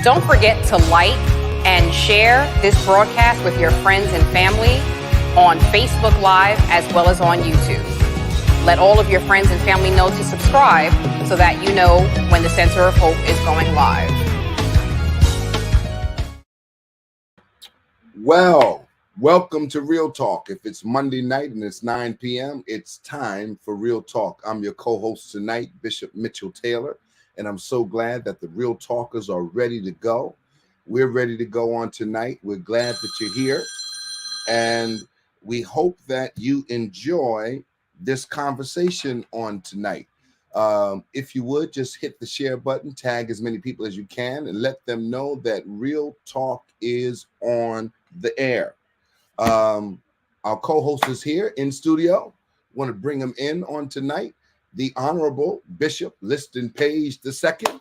Don't forget to like and share this broadcast with your friends and family on Facebook Live as well as on YouTube. Let all of your friends and family know to subscribe so that you know when the Center of Hope is going live. Well, welcome to Real Talk. If it's Monday night and it's 9 p.m., it's time for Real Talk. I'm your co-host tonight, Bishop Mitchell Taylor, and I'm so glad that the Real Talkers are ready to go. We're ready to go on tonight. We're glad that you're here, and we hope that you enjoy this conversation on tonight. If you would, just hit the share button, tag as many people as you can, and let them know that Real Talk is on the air. Our co-host is here in studio. Want to bring him in on tonight, the Honorable Bishop Liston Page II.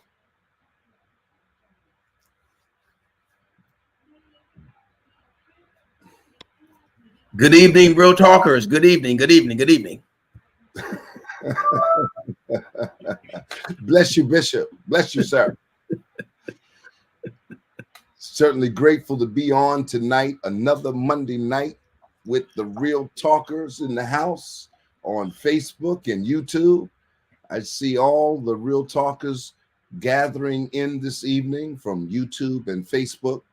Good evening, Real Talkers. Good evening, good evening, good evening. Bless you, Bishop. Bless you, sir. Certainly grateful to be on tonight, another Monday night with the Real Talkers in the house on Facebook and YouTube. I see all the Real Talkers gathering in this evening from YouTube and Facebook.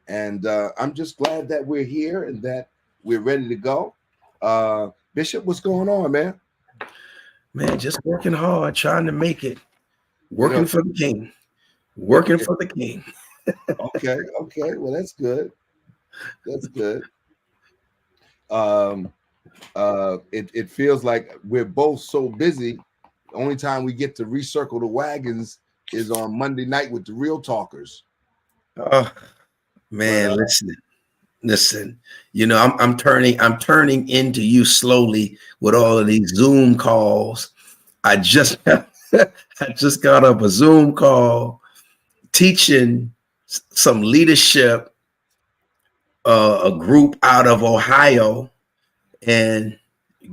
And I'm just glad that we're here and that we're ready to go. Bishop, what's going on, man? Man, just working hard, trying to make it. Working for the king. Working for the king. Okay. Well, that's good. That's good. It feels like we're both so busy. The only time we get to recircle the wagons is on Monday night with the Real Talkers. Oh man, listen. You know, I'm turning into you slowly with all of these Zoom calls. I just got up a Zoom call teaching some leadership, a group out of Ohio, and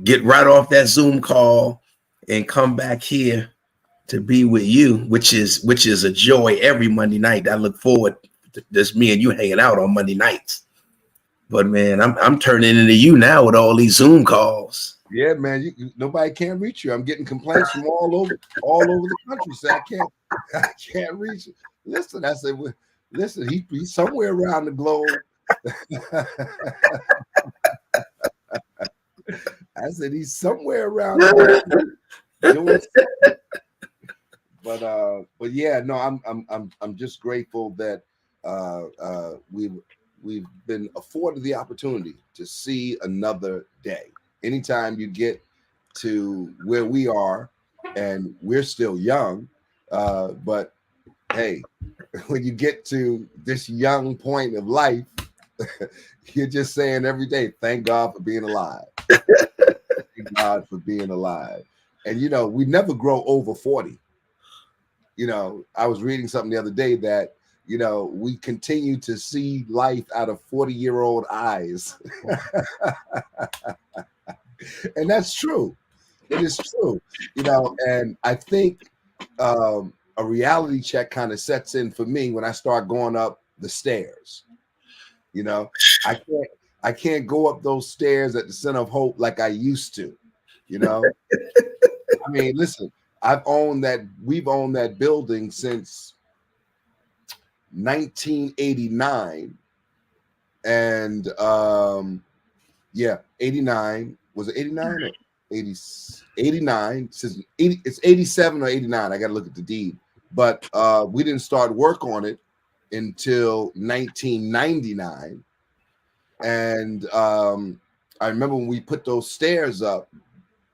get right off that Zoom call and come back here to be with you, which is a joy every Monday night. I look forward to this, me and you hanging out on Monday nights. But man, I'm turning into you now with all these Zoom calls. Yeah, man, nobody can reach you. I'm getting complaints from all over the country. So I can't reach you. Listen, I said, well, listen, he's somewhere around the globe. I said he's somewhere around the globe. But yeah, no, I'm just grateful that we've been afforded the opportunity to see another day. Anytime you get to where we are, and we're still young, but hey, when you get to this young point of life, you're just saying every day, thank God for being alive. Thank God for being alive. And you know, we never grow over 40. You know, I was reading something the other day that, you know, we continue to see life out of 40-year-old eyes. And that's true. It is true. You know, and I think a reality check kind of sets in for me when I start going up the stairs. You know, I can't go up those stairs at the Center of Hope like I used to. You know, I mean, listen, we've owned that building since 1989, and 89. Was it 89 or 80? 89. It's 87 or 89. I got to look at the deed, but we didn't start work on it until 1999. And I remember when we put those stairs up,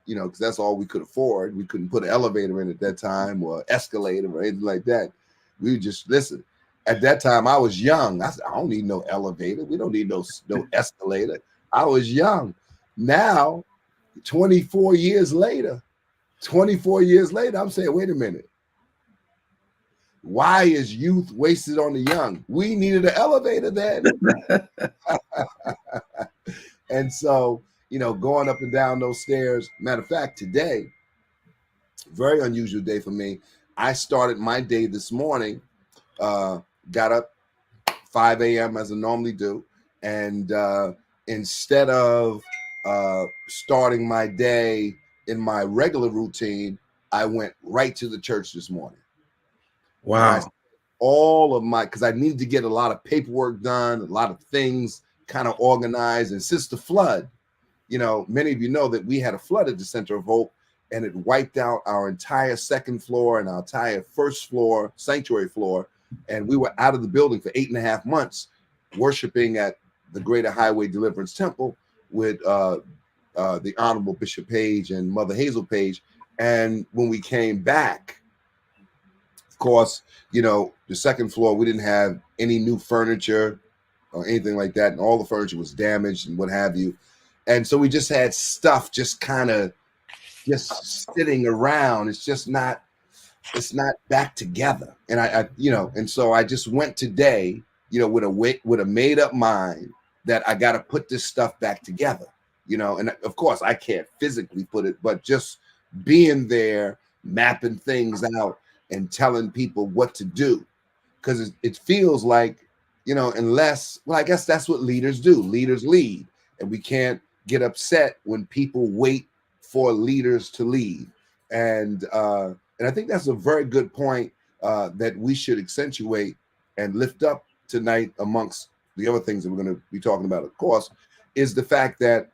you know, because that's all we could afford. We couldn't put an elevator in at that time or escalator or anything like that. We would just listen. At that time, I was young. I said, I don't need no elevator. We don't need no escalator. I was young. Now, 24 years later, I'm saying, wait a minute. Why is youth wasted on the young? We needed an elevator then. And so, you know, going up and down those stairs. Matter of fact, today, very unusual day for me. I started my day this morning got up 5 a.m. as I normally do. And instead of starting my day in my regular routine, I went right to the church this morning. Wow. All of my, because I needed to get a lot of paperwork done, a lot of things kind of organized. And since the flood, you know, many of you know that we had a flood at the Center of Hope, and it wiped out our entire second floor and our entire first floor, sanctuary floor. And we were out of the building for 8.5 months, worshiping at the Greater Highway Deliverance Temple with the Honorable Bishop Page and Mother Hazel Page. And when we came back, of course, you know, the second floor, we didn't have any new furniture or anything like that. And all the furniture was damaged and what have you. And so we just had stuff just kind of just sitting around. It's not back together. And I you know, and so I just went today, you know, with a made up mind that I got to put this stuff back together, you know. And of course I can't physically put it, but just being there, mapping things out and telling people what to do, because it feels like, you know, unless, well, I guess that's what leaders do. Leaders lead, and we can't get upset when people wait for leaders to lead. And I think that's a very good point that we should accentuate and lift up tonight, amongst the other things that we're going to be talking about, of course, is the fact that,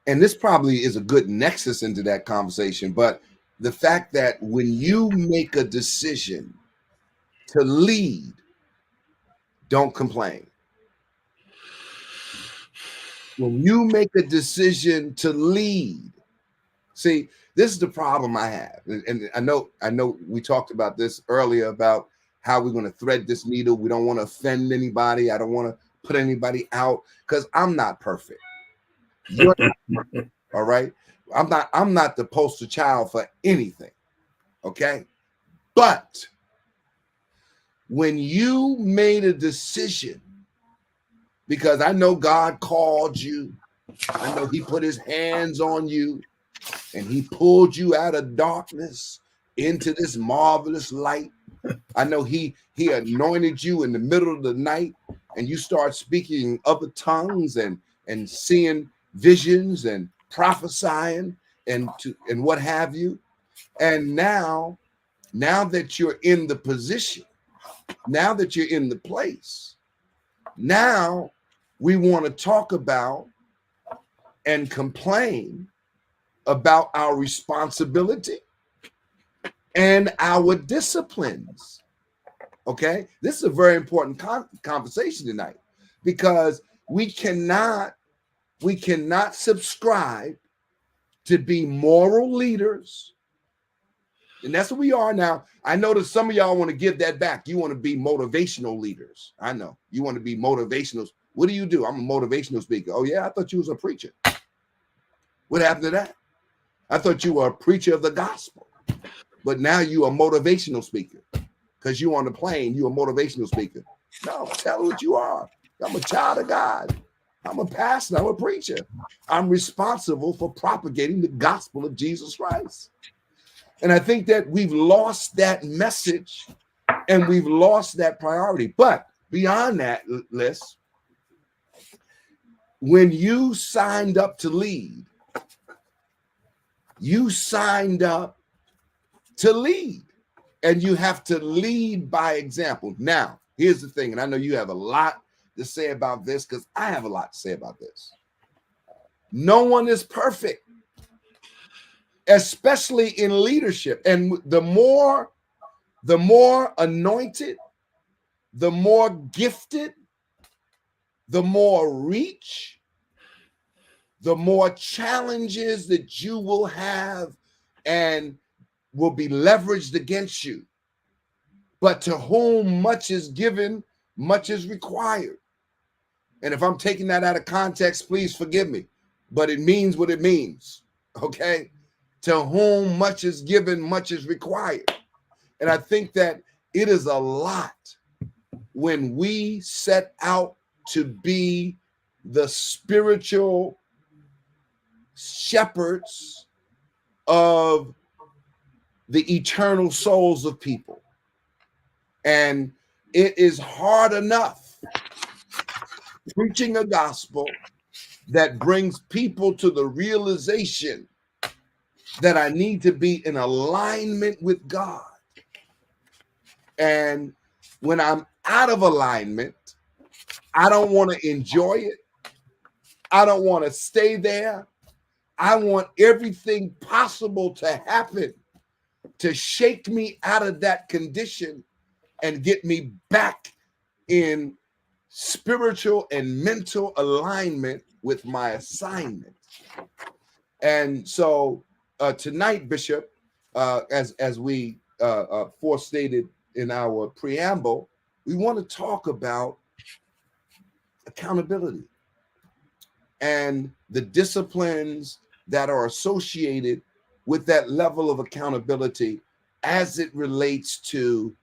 and this probably is a good nexus into that conversation, but the fact that when you make a decision to lead, don't complain. When you make a decision to lead, see, this is the problem I have. And I know we talked about this earlier about how we're going to thread this needle. We don't want to offend anybody. I don't want to put anybody out, because I'm not perfect. You're not perfect, all right? I'm not the poster child for anything, okay? But when you made a decision, because I know God called you, I know he put his hands on you, and he pulled you out of darkness into this marvelous light. I know he anointed you in the middle of the night, and you start speaking other tongues and seeing visions and prophesying and what have you. And now that you're in the position, now that you're in the place, now we want to talk about and complain about our responsibility and our disciplines. Okay, this is a very important conversation tonight, because we cannot subscribe to be moral leaders, and that's what we are now. I know that some of y'all want to give that back. You want to be motivational leaders. I know you want to be motivational. What do? I'm a motivational speaker. Oh yeah, I thought you was a preacher. What happened to that? I thought you were a preacher of the gospel, but now you are a motivational speaker, because you on the plane, you a motivational speaker. No, tell what you are. I'm a child of God. I'm a pastor. I'm a preacher. I'm responsible for propagating the gospel of Jesus Christ. And I think that we've lost that message and we've lost that priority. But beyond that, Liz, when you signed up to lead, you signed up to lead, and you have to lead by example. Now, here's the thing, and I know you have a lot to say about this, because I have a lot to say about this. No one is perfect, especially in leadership. And the more anointed, the more gifted, the more reach, the more challenges that you will have and will be leveraged against you. But to whom much is given, much is required. And if I'm taking that out of context, please forgive me, but it means what it means, okay? To whom much is given, much is required. And I think that it is a lot when we set out to be the spiritual shepherds of the eternal souls of people. And it is hard enough preaching a gospel that brings people to the realization that I need to be in alignment with God. And when I'm out of alignment, I don't want to enjoy it. I don't want to stay there. I want everything possible to happen to shake me out of that condition and get me back in spiritual and mental alignment with my assignment. And so tonight, Bishop, as we forestated in our preamble, we want to talk about accountability and the disciplines that are associated with that level of accountability as it relates to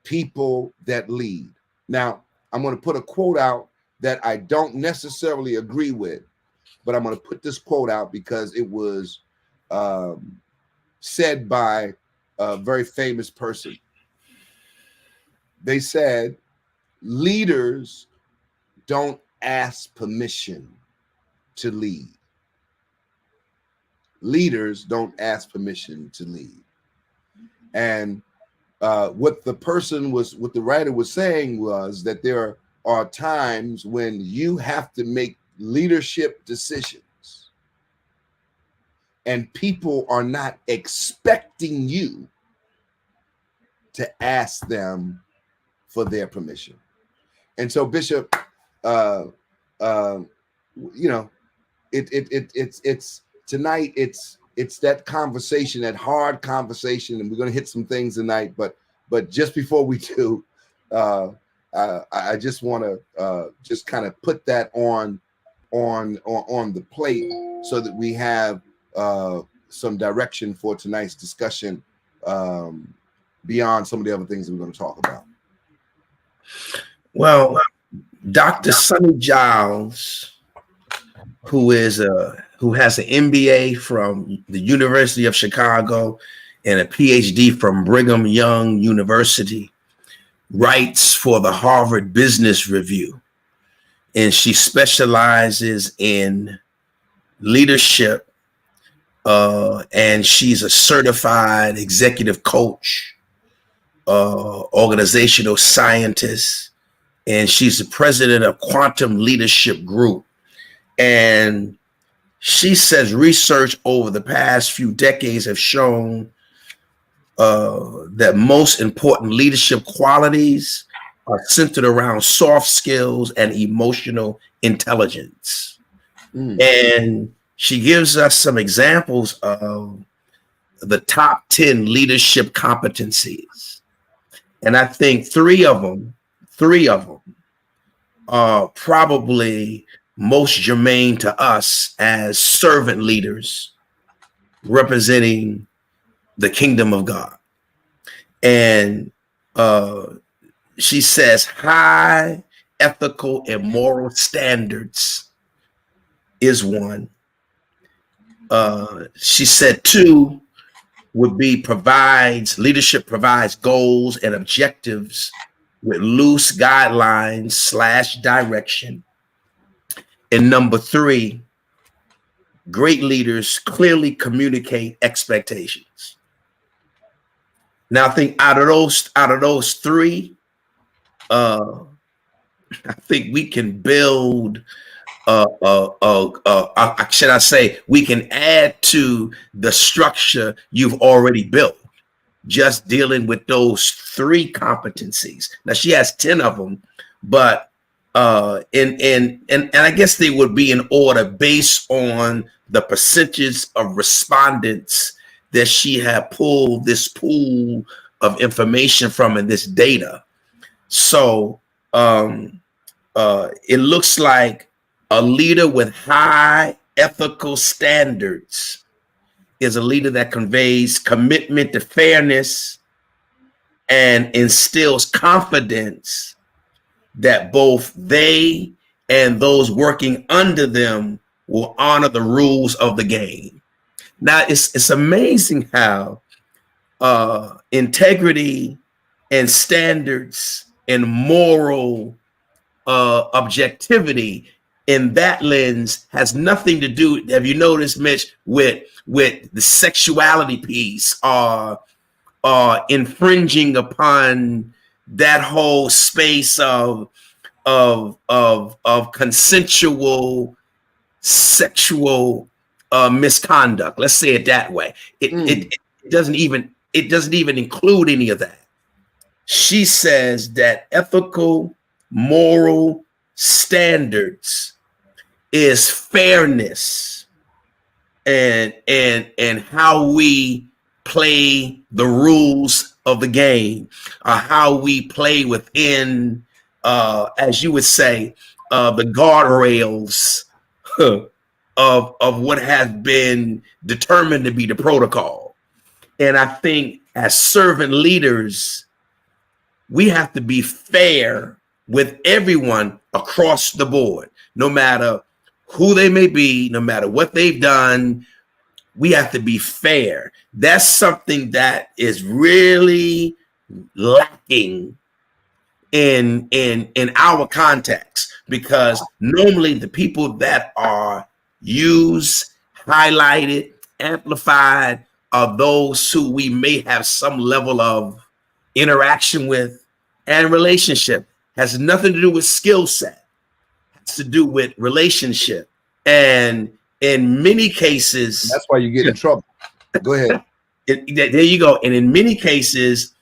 people that lead. Now, I'm going to put a quote out that I don't necessarily agree with, but I'm going to put this quote out because it was said by a very famous person. They said, leaders don't ask permission to lead. Leaders don't ask permission to lead. And what the writer was saying was that there are times when you have to make leadership decisions and people are not expecting you to ask them for their permission. And so, Bishop, it's tonight. It's that conversation, that hard conversation, and we're going to hit some things tonight. But just before we do, I just want to just kind of put that on the plate so that we have some direction for tonight's discussion beyond some of the other things that we're going to talk about. Well, Dr. Sonny Giles, who has an MBA from the University of Chicago and a PhD from Brigham Young University, writes for the Harvard Business Review, and she specializes in leadership, and she's a certified executive coach, organizational scientist, and she's the president of Quantum Leadership Group. And she says research over the past few decades have shown that most important leadership qualities are centered around soft skills and emotional intelligence. And she gives us some examples of the top 10 leadership competencies. And I think three of them are probably most germane to us as servant leaders representing the kingdom of God. And she says high ethical and moral standards is one. She said two would be leadership provides goals and objectives with loose guidelines / direction. And number three, great leaders clearly communicate expectations. Now, I think out of those three, I think we can build, should I say, we can add to the structure you've already built, just dealing with those three competencies. Now, she has 10 of them, but and I guess they would be in order based on the percentage of respondents that she had pulled this pool of information from in this data. So it looks like a leader with high ethical standards is a leader that conveys commitment to fairness and instills confidence that both they and those working under them will honor the rules of the game. Now, it's amazing how integrity and standards and moral objectivity in that lens has nothing to do, have you noticed, Mitch, with the sexuality piece or infringing upon that whole space of consensual sexual misconduct. Let's say it that way. It doesn't even include any of that. She says that ethical, moral standards is fairness and how we play the rules of the game, how we play within, as you would say, the guardrails of what has been determined to be the protocol. And I think as servant leaders, we have to be fair with everyone across the board, no matter who they may be, no matter what they've done. We have to be fair. That's something that is really lacking in our context, because normally the people that are used, highlighted, amplified are those who we may have some level of interaction with and relationship. Has nothing to do with skill set. Has to do with relationship. And in many cases, that's why you get in trouble. Go ahead. There you go. And in many cases,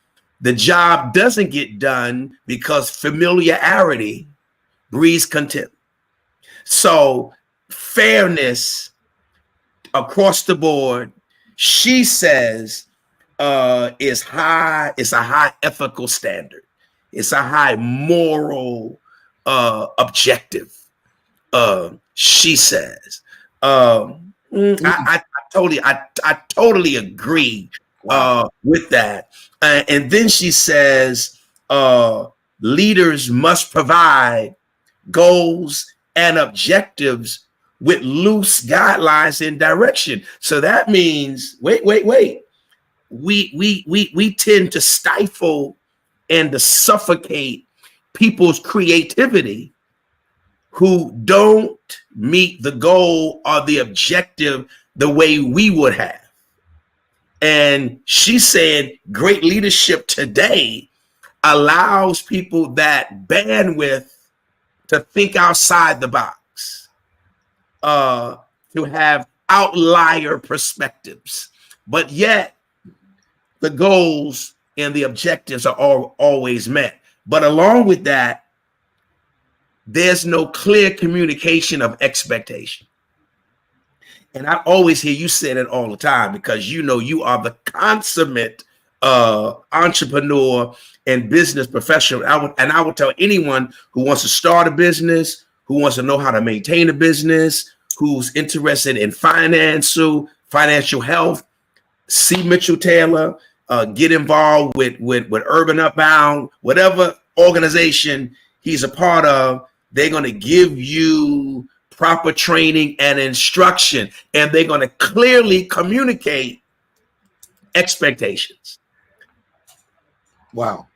the job doesn't get done because familiarity breeds contempt. So fairness across the board, she says, is high. It's a high ethical standard. It's a high moral objective. She says. I totally agree with that. And then she says, leaders must provide goals and objectives with loose guidelines and direction. So that means, wait. We tend to stifle and to suffocate people's creativity who don't meet the goal or the objective the way we would have. And she said great leadership today allows people that bandwidth to think outside the box, to have outlier perspectives, but yet the goals and the objectives are always met. But along with that, there's no clear communication of expectation. And I always hear you say that all the time, because you know you are the consummate entrepreneur and business professional. I would tell anyone who wants to start a business, who wants to know how to maintain a business, who's interested in financial health, see Mitchell Taylor, get involved with Urban Upbound, whatever organization he's a part of. They're going to give you proper training and instruction, and they're going to clearly communicate expectations. Wow.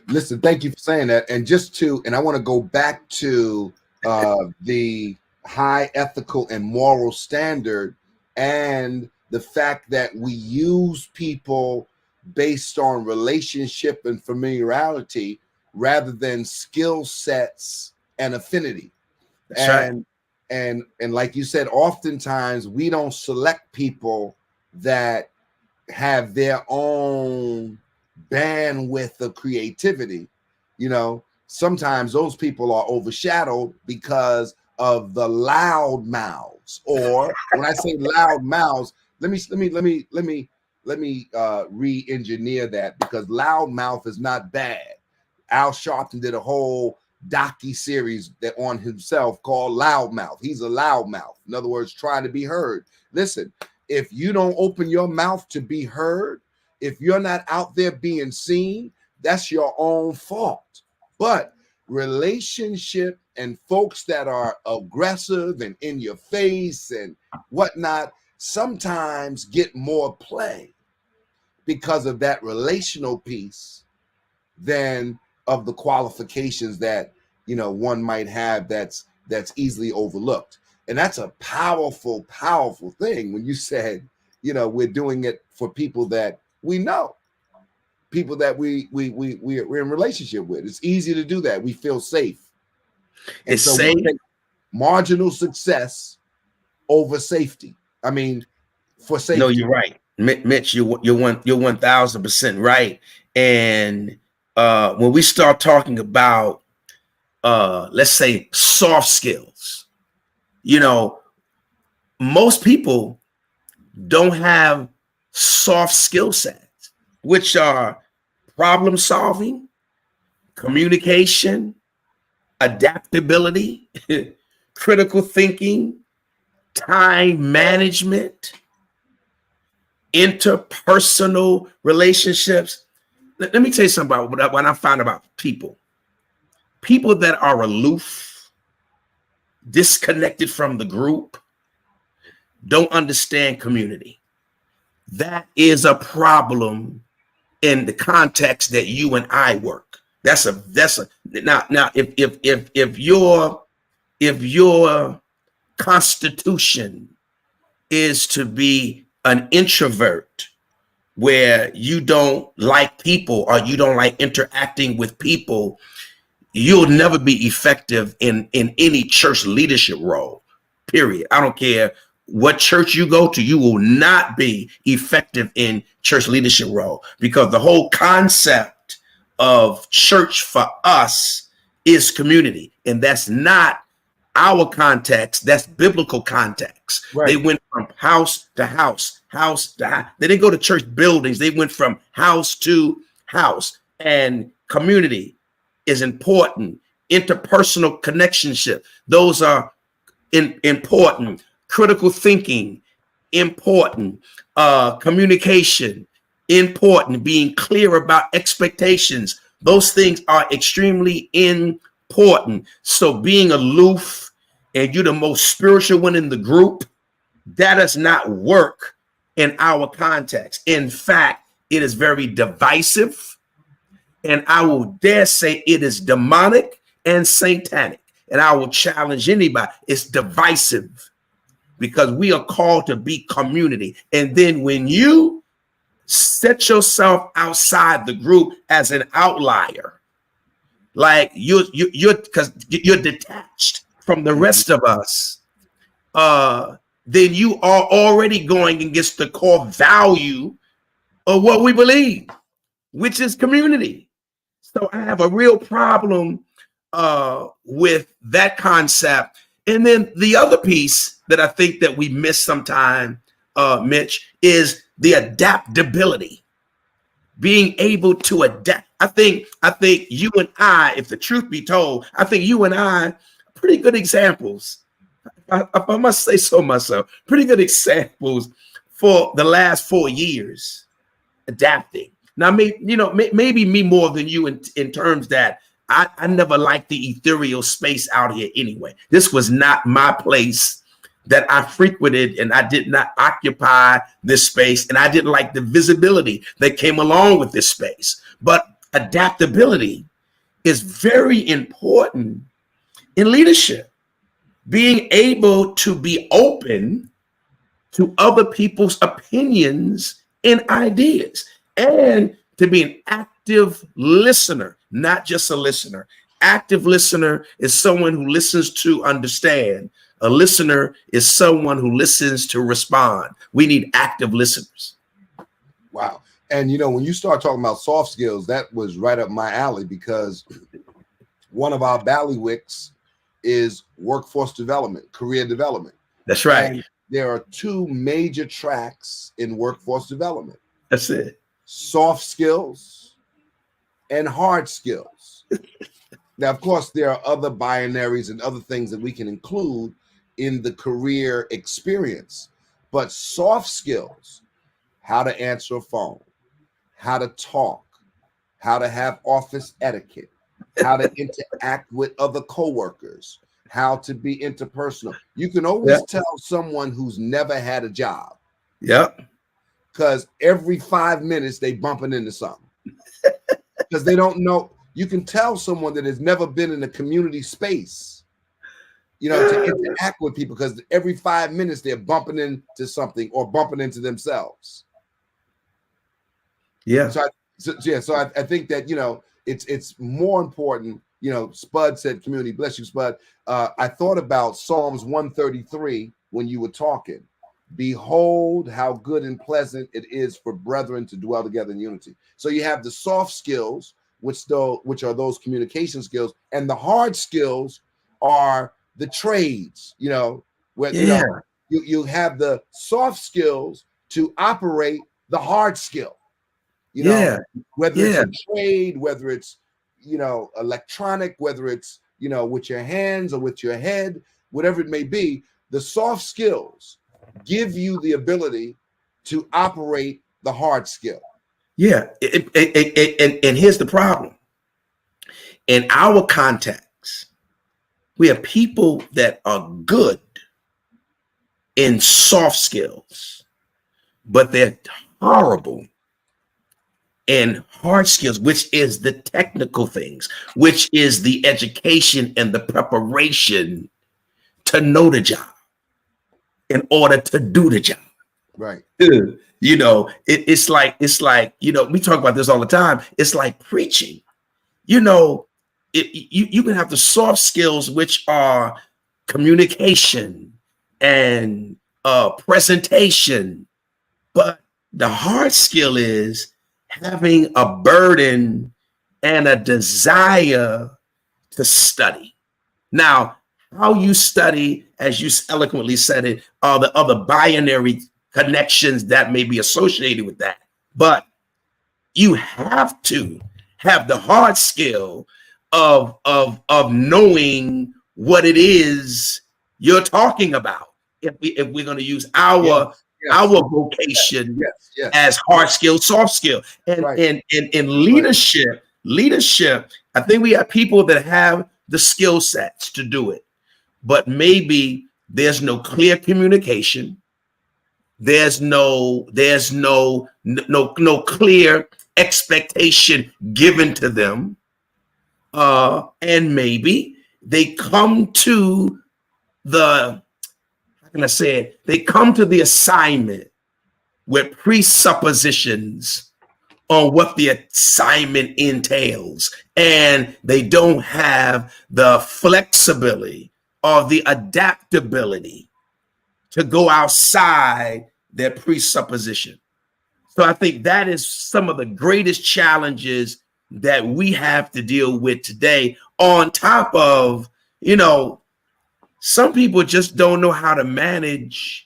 Listen, thank you for saying that. And I want to go back to the high ethical and moral standard, and the fact that we use people based on relationship and familiarity rather than skill sets and affinity. That's right. And like you said, oftentimes we don't select people that have their own bandwidth of creativity. You know, sometimes those people are overshadowed because of the loud mouths. Or when I say loud mouths, let me re-engineer that, because loud mouth is not bad. Al Sharpton did a whole docu-series that on himself called Loudmouth. He's a loudmouth. In other words, trying to be heard. Listen, if you don't open your mouth to be heard, if you're not out there being seen, that's your own fault. But relationship and folks that are aggressive and in your face and whatnot sometimes get more play because of that relational piece than of the qualifications that, you know, one might have that's easily overlooked. And that's a powerful, powerful thing when you said, you know, we're doing it for people that we know, people that we're in relationship with. It's easy to do that. We feel safe. And It's so safe. we take marginal success over safety. I mean, for safety. No, you're right, Mitch. You're 1000% right. And when we start talking about let's say soft skills, you know, most people don't have soft skill sets, which are problem solving, communication, adaptability, critical thinking, time management, interpersonal relationships. Let me tell you something about what I found about people that are aloof, disconnected from the group, don't understand community. That is a problem in the context that you and I work. Now if your constitution is to be an introvert where you don't like people or you don't like interacting with people, you'll never be effective in any church leadership role, period. I don't care what church you go to, you will not be effective in church leadership role, because the whole concept of church for us is community. And that's not our context, that's biblical context. Right. They went from house to house, house to house. They didn't go to church buildings. They went from house to house. And community is important. Interpersonal connectionship, those are important. Critical thinking, important. Communication, important. Being clear about expectations, those things are extremely important. So being aloof and you're the most spiritual one in the group, that does not work in our context. In fact, it is very divisive. And I will dare say it is demonic and satanic. And I will challenge anybody. It's divisive because we are called to be community. And then when you set yourself outside the group as an outlier, like you're because you're detached from the rest of us, then you are already going against the core value of what we believe, which is community. So I have a real problem with that concept. And then the other piece that I think that we miss sometime, Mitch, is the adaptability, being able to adapt. I think you and I, if the truth be told, I think you and I are pretty good examples. I must say so myself, pretty good examples for the last 4 years adapting. Now, maybe me more than you in terms that I never liked the ethereal space out here anyway. This was not my place that I frequented, and I did not occupy this space, and I didn't like the visibility that came along with this space. But adaptability is very important in leadership. Being able to be open to other people's opinions and ideas, and to be an active listener, not just a listener. Active listener is someone who listens to understand. A listener is someone who listens to respond. We need active listeners. Wow. And, you know, when you start talking about soft skills, that was right up my alley, because one of our bailiwicks is workforce development, career development. That's right. And there are two major tracks in workforce development. That's it. Soft skills and hard skills. Now, of course, there are other binaries and other things that we can include in the career experience, but soft skills, how to answer a phone, how to talk, how to have office etiquette, how to interact with other coworkers, how to be interpersonal. You can always tell someone who's never had a job. Yep. Because every 5 minutes they bumping into something. because they don't know. You can tell someone that has never been in a community space, you know, to interact with people, because every 5 minutes they're bumping into something or bumping into themselves. Yeah. So I think that, you know, it's more important. You know, Spud said community. Bless you, Spud. I thought about Psalms 133 when you were talking. Behold, how good and pleasant it is for brethren to dwell together in unity. So you have the soft skills, which are those communication skills, and the hard skills are the trades. You know, where you know you have the soft skills to operate the hard skill. You know, whether it's a trade, whether it's, you know, electronic, whether it's, you know, with your hands or with your head, whatever it may be, the soft skills give you the ability to operate the hard skill. Yeah. And here's the problem. In our context, we have people that are good in soft skills, but they're horrible in hard skills, which is the technical things, which is the education and the preparation to know the job in order to do the job. Right. You know, it's like, you know, we talk about this all the time. It's like preaching. You know, you can have the soft skills, which are communication and presentation, but the hard skill is having a burden and a desire to study. Now, how you study, as you eloquently said it, are the other binary connections that may be associated with that. But you have to have the hard skill of knowing what it is you're talking about. If we're going to use our vocation as hard skill, soft skill, and in leadership, I think we have people that have the skill sets to do it, but maybe there's no clear communication. There's no clear expectation given to them, and maybe they come to the, how can I say it? They come to the assignment with presuppositions on what the assignment entails, and they don't have the flexibility or the adaptability to go outside their presupposition. So I think that is some of the greatest challenges that we have to deal with today, on top of, you know, some people just don't know how to manage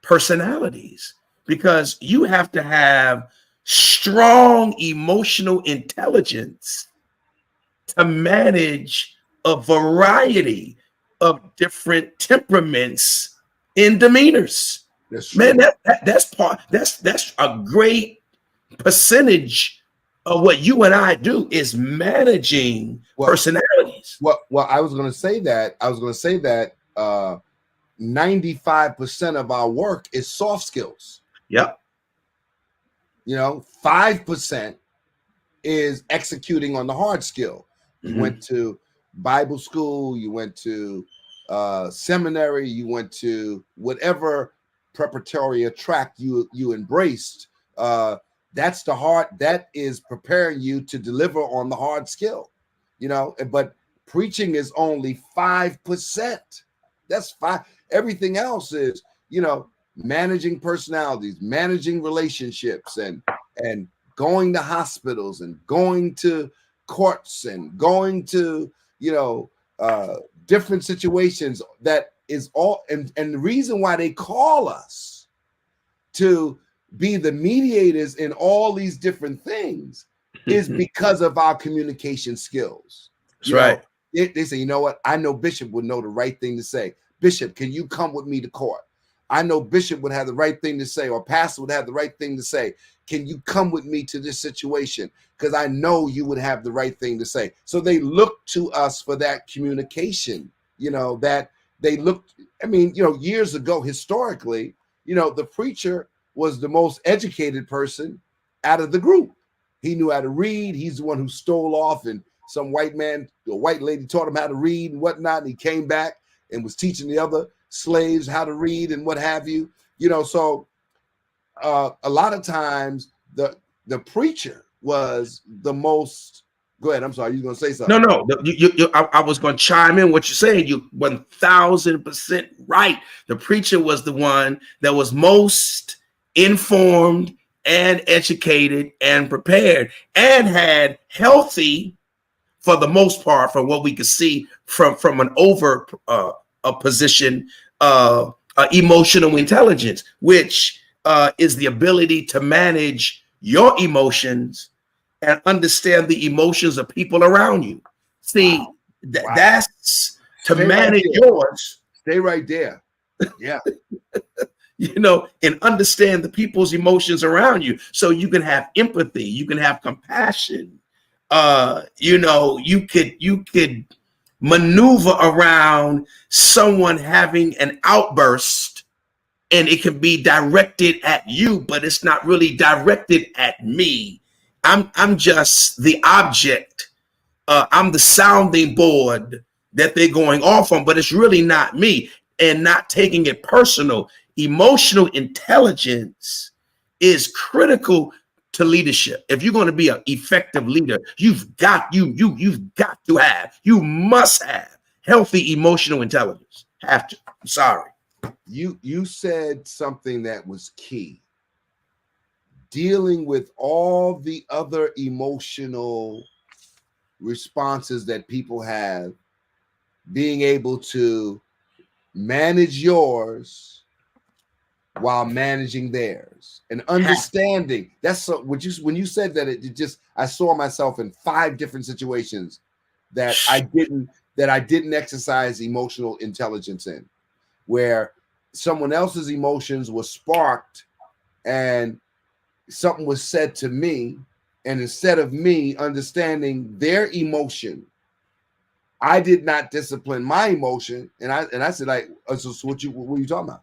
personalities, because you have to have strong emotional intelligence to manage a variety of different temperaments and demeanors. Man, that's a great percentage of what you and I do, is managing personalities. Well, I was going to say that 95% of our work is soft skills. Yep. You know, 5% is executing on the hard skill. You went to Bible school, you went to seminary, you went to whatever preparatory track you embraced. That's the hard, that is preparing you to deliver on the hard skill, you know. But preaching is only 5%. That's 5. Everything else is, you know, managing personalities, managing relationships, and going to hospitals and going to courts and going to, you know, different situations. That is all. And the reason why they call us to be the mediators in all these different things is because of our communication skills. That's right. They say, you know what? I know Bishop would know the right thing to say. Bishop, can you come with me to court? I know Bishop would have the right thing to say, or Pastor would have the right thing to say. Can you come with me to this situation? Because I know you would have the right thing to say. So they look to us for that communication, you know, that they looked, I mean, you know, years ago, historically, you know, the preacher was the most educated person out of the group. He knew how to read. He's the one who stole off, and some white lady taught him how to read and whatnot. And he came back and was teaching the other slaves how to read and what have you. So a lot of times the preacher was the most. Go ahead. I'm sorry. You was going to say something? No. I was going to chime in what you're saying. You 1000% right. The preacher was the one that was most informed and educated and prepared and had healthy, for the most part, from what we could see from an over a position, emotional intelligence, which is the ability to manage your emotions and understand the emotions of people around you. See, that's to manage yours. Stay right there. Yeah. And understand the people's emotions around you, so you can have empathy, you can have compassion. You could maneuver around someone having an outburst, and it can be directed at you, but it's not really directed at me. I'm just the object. I'm the sounding board that they're going off on, but it's really not me. And not taking it personal. Emotional intelligence is critical to leadership. If you're going to be an effective leader, you must have healthy emotional intelligence. Have to. I'm sorry. You said something that was key. Dealing with all the other emotional responses that people have, being able to manage yours while managing theirs, and understanding. That's when you said that, I saw myself in 5 different situations that I didn't exercise emotional intelligence in, where someone else's emotions were sparked and something was said to me, and instead of me understanding their emotion, I did not discipline my emotion, and I said, like, so what are you talking about?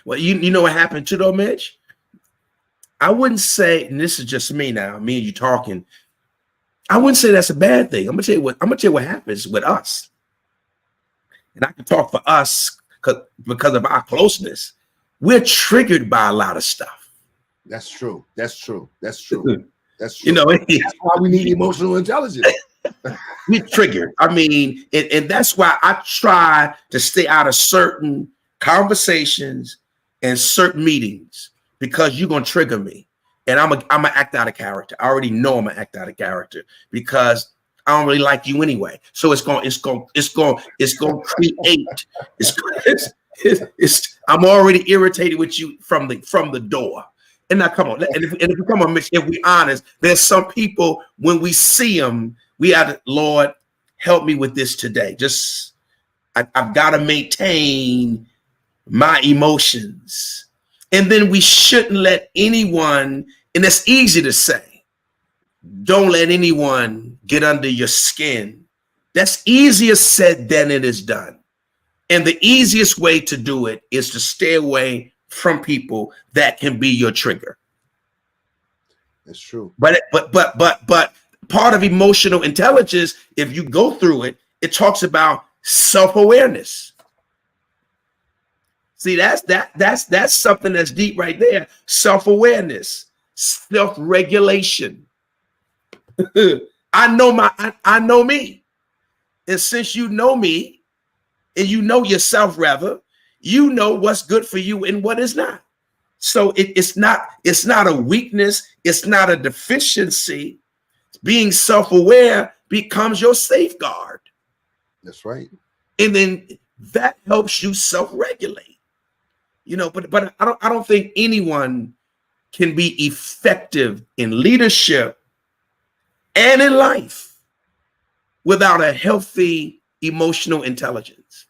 Well, you know what happened too, though, Mitch? I wouldn't say, and this is just me now, me and you talking. I wouldn't say that's a bad thing. I'm gonna tell you what happens with us, and I can talk for us because of our closeness. We're triggered by a lot of stuff. That's true. That's true. That's true. That's true. That's why we need emotional intelligence. We triggered. I mean, and that's why I try to stay out of certain conversations and certain meetings, because you're gonna trigger me, and I'm gonna act out of character. I already know I'm gonna act out of character because I don't really like you anyway. So it's going to create. I'm already irritated with you from the door. And now, come on, and if we honest, there's some people, when we see them, we have to, Lord, help me with this today. I've got to maintain my emotions. And then we shouldn't let anyone, and it's easy to say, don't let anyone get under your skin. That's easier said than it is done. And the easiest way to do it is to stay away from people that can be your trigger. That's true. But part of emotional intelligence, if you go through it, it talks about self-awareness. See, that's something that's deep right there. Self-awareness, self-regulation. I know me. And since you know me, and you know yourself, rather, you know what's good for you and what is not. So it's not a weakness. It's not a deficiency. Being self-aware becomes your safeguard. That's right. And then that helps you self-regulate. But I don't think anyone can be effective in leadership and in life without a healthy emotional intelligence.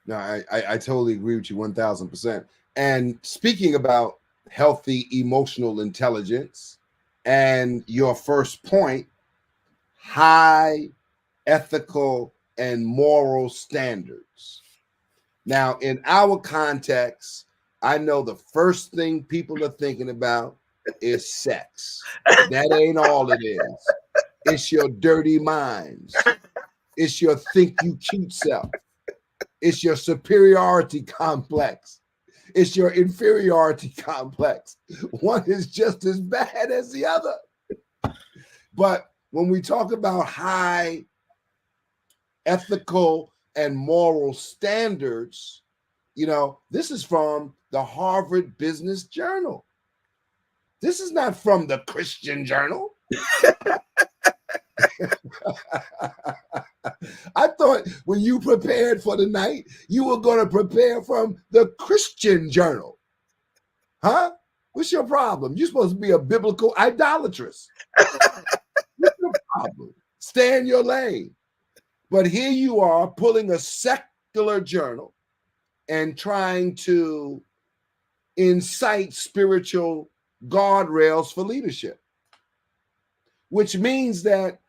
No, I totally agree with you 1000%. And speaking about healthy emotional intelligence and your first point, high ethical and moral standards. Now, in our context, I know the first thing people are thinking about is sex. That ain't all it is. It's your dirty minds. It's your think you cute self. It's your superiority complex. It's your inferiority complex. One is just as bad as the other. But when we talk about high ethical and moral standards, this is from the Harvard Business Journal. This is not from the Christian Journal. I thought when you prepared for the night, you were going to prepare from the Christian Journal. Huh? What's your problem? You're supposed to be a biblical idolatress. What's your problem? Stay in your lane. But here you are pulling a secular journal and trying to incite spiritual guardrails for leadership, which means that,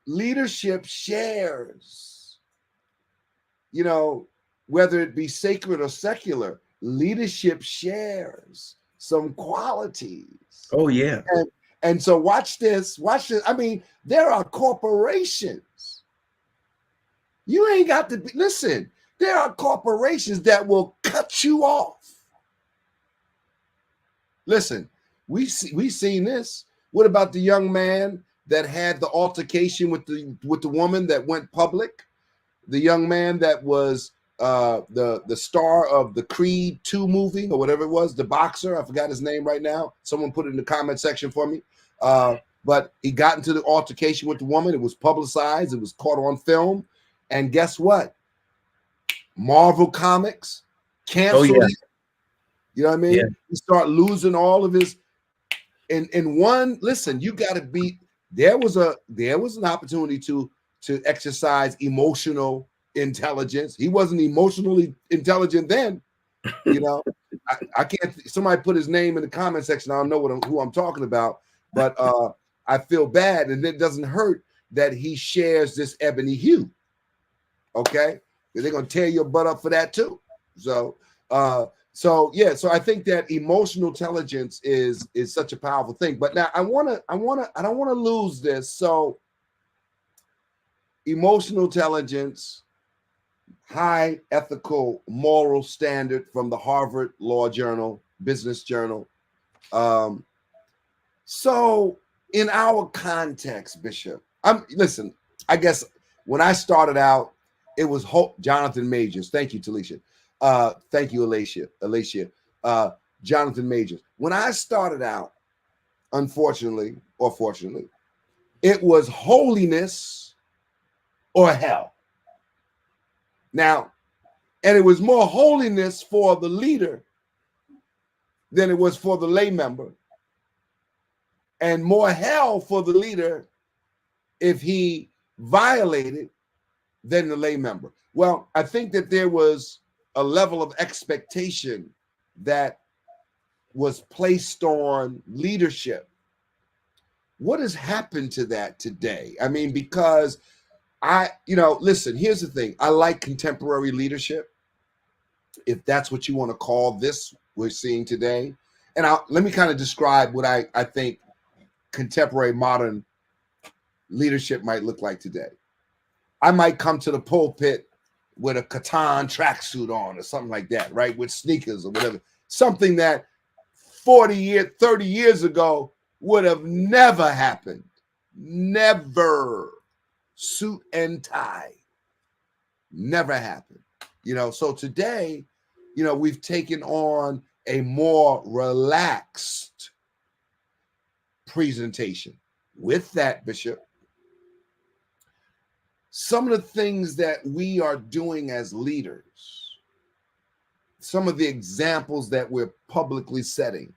leadership shares, whether it be sacred or secular, leadership shares some qualities. Oh, yeah. And so watch this. I mean, there are corporations. You ain't got to be, listen, there are corporations that will cut you off. Listen, we've seen this. What about the young man that had the altercation with the woman that went public? The young man that was the star of the Creed 2 movie or whatever it was, the boxer. I forgot his name right now. Someone put it in the comment section for me. But he got into the altercation with the woman. It was publicized. It was caught on film. And guess what? Marvel Comics canceled it. You know what I mean? Yeah. He start losing all of his. In one, listen, you got to be. There was an opportunity to exercise emotional intelligence. He wasn't emotionally intelligent then. I can't. Somebody put his name in the comment section. I don't know who I'm talking about, but I feel bad, and it doesn't hurt that he shares this ebony hue. Okay, they're gonna tear your butt up for that too. So I think that emotional intelligence is such a powerful thing. But now I don't want to lose this. So emotional intelligence, high ethical moral standard from the Harvard Law Journal, Business Journal. So in our context, Bishop, listen, I guess when I started out, it was Jonathan Majors. Thank you, Talisha. Thank you, Alicia. Jonathan Majors. When I started out, unfortunately or fortunately, it was holiness or hell. Now, and it was more holiness for the leader than it was for the lay member, and more hell for the leader if he violated than the lay member. Well, I think that there was a level of expectation that was placed on leadership. What has happened to that today? I mean, because listen, here's the thing. I like contemporary leadership, if that's what you want to call this we're seeing today. And let me kind of describe what I think contemporary modern leadership might look like today. I might come to the pulpit with a Catan tracksuit on or something like that, right? With sneakers or whatever. Something that 30 years ago would have never happened. Never. Suit and tie. Never happened. So today, we've taken on a more relaxed presentation. With that, Bishop, some of the things that we are doing as leaders, some of the examples that we're publicly setting,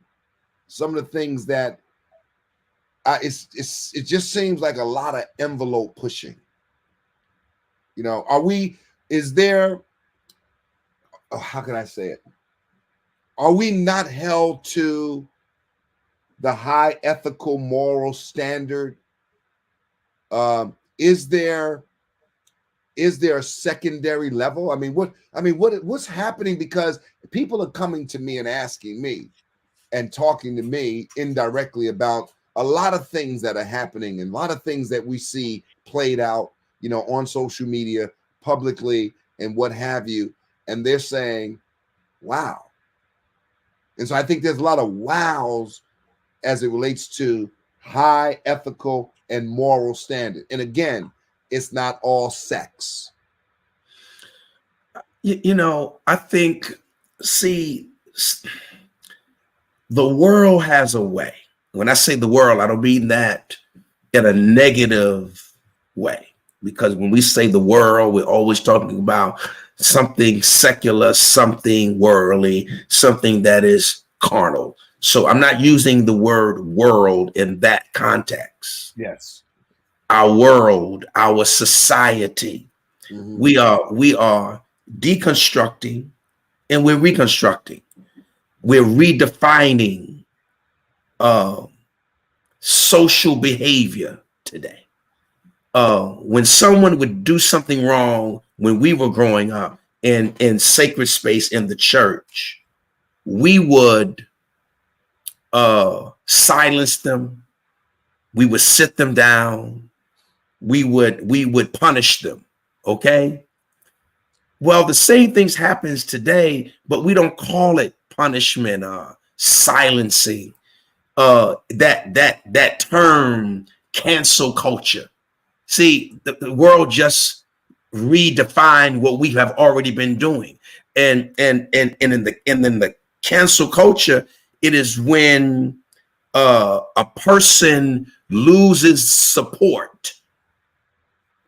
some of the things that it just seems like a lot of envelope pushing. How can I say it? Are we not held to the high ethical moral standard? Is there a secondary level? What's happening? Because people are coming to me and asking me, and talking to me indirectly about a lot of things that are happening and a lot of things that we see played out, you know, on social media, publicly, and what have you. And they're saying, wow. And so I think there's a lot of wows as it relates to high ethical and moral standard. And again, it's not all sex. You know, I think, see, the world has a way. When I say the world, I don't mean that in a negative way, because when we say the world, we're always talking about something secular, something worldly, something that is carnal. So I'm not using the word world in that context. Yes. Our world, our society, we are deconstructing and we're reconstructing. We're redefining social behavior today. When someone would do something wrong when we were growing up in sacred space in the church, we would silence them. We would sit them down. We would punish them. Okay. Well, the same things happens today, but we don't call it punishment or silencing. That term, cancel culture. See, the world just redefined what we have already been doing, and in the cancel culture, it is when a person loses support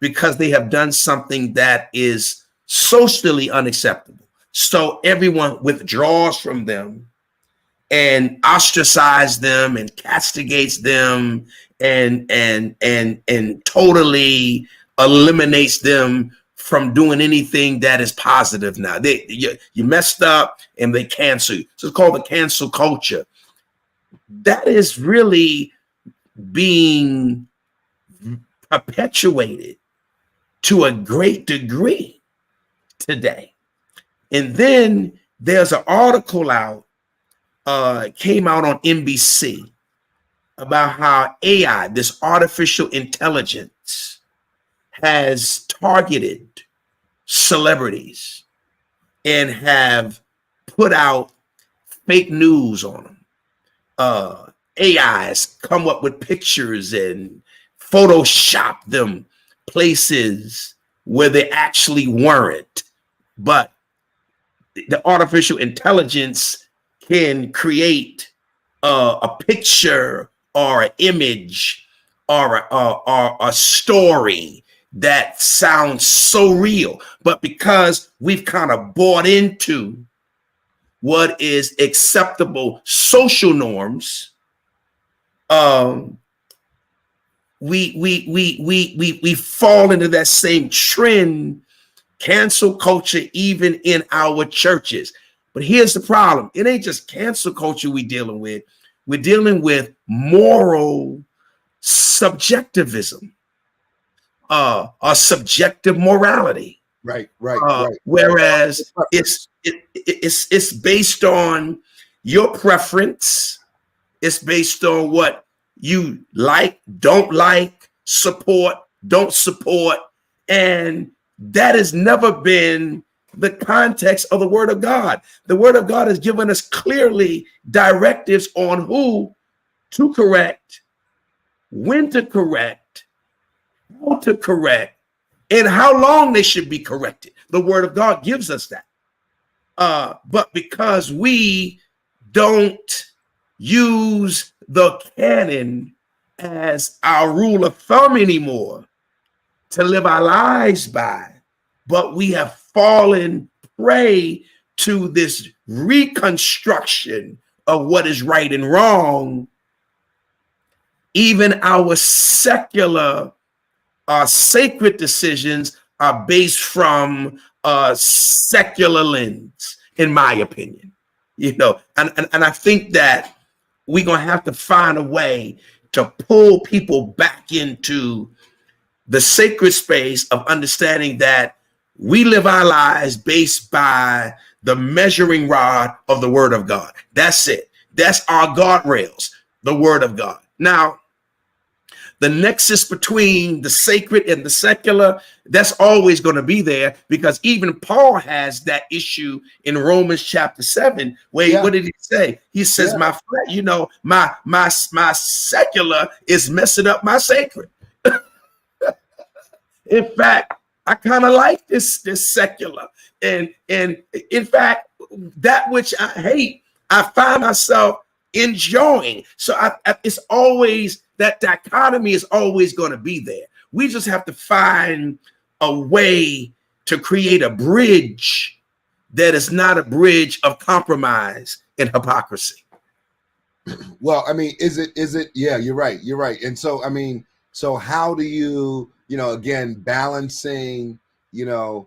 because they have done something that is socially unacceptable. So everyone withdraws from them and ostracize them and castigates them and totally eliminates them from doing anything that is positive. Now you messed up and they cancel you. So it's called the cancel culture. That is really being perpetuated to a great degree today. And then there's an article out, came out on NBC about how AI, this artificial intelligence, has targeted celebrities and have put out fake news on them. AI has come up with pictures and Photoshop them places where they actually weren't. But the artificial intelligence can create a picture or an image or a story that sounds so real. But because we've kind of bought into what is acceptable social norms, we fall into that same trend, cancel culture, even in our churches. But here's the problem. It ain't just cancel culture we're dealing with. We're dealing with moral subjectivism, or subjective morality. Right. Whereas it's based on your preference. It's based on what you like, don't like, support, don't support. And that has never been the context of the Word of God. The Word of God has given us clearly directives on who to correct, when to correct, how to correct, and how long they should be corrected. The Word of God gives us that. But because we don't use the canon as our rule of thumb anymore to live our lives by, but we have fallen prey to this reconstruction of what is right and wrong. Even our secular, sacred decisions are based from a secular lens, in my opinion. You know, and I think that we're gonna have to find a way to pull people back into the sacred space of understanding that we live our lives based by the measuring rod of the Word of God. That's it. That's our guardrails, the word of God. Now, the nexus between the sacred and the secular, that's always going to be there, because even Paul has that issue in Romans chapter 7. Where what did he say? He says, my flesh, you know, my secular is messing up my sacred. In fact, I kind of like this secular. And in fact, that which I hate, I find myself enjoying. So it's always, that dichotomy is always going to be there. We just have to find a way to create a bridge that is not a bridge of compromise and hypocrisy. Well, I mean, is it? Yeah, you're right. You're right. And so, I mean, so how do you, again, balancing, the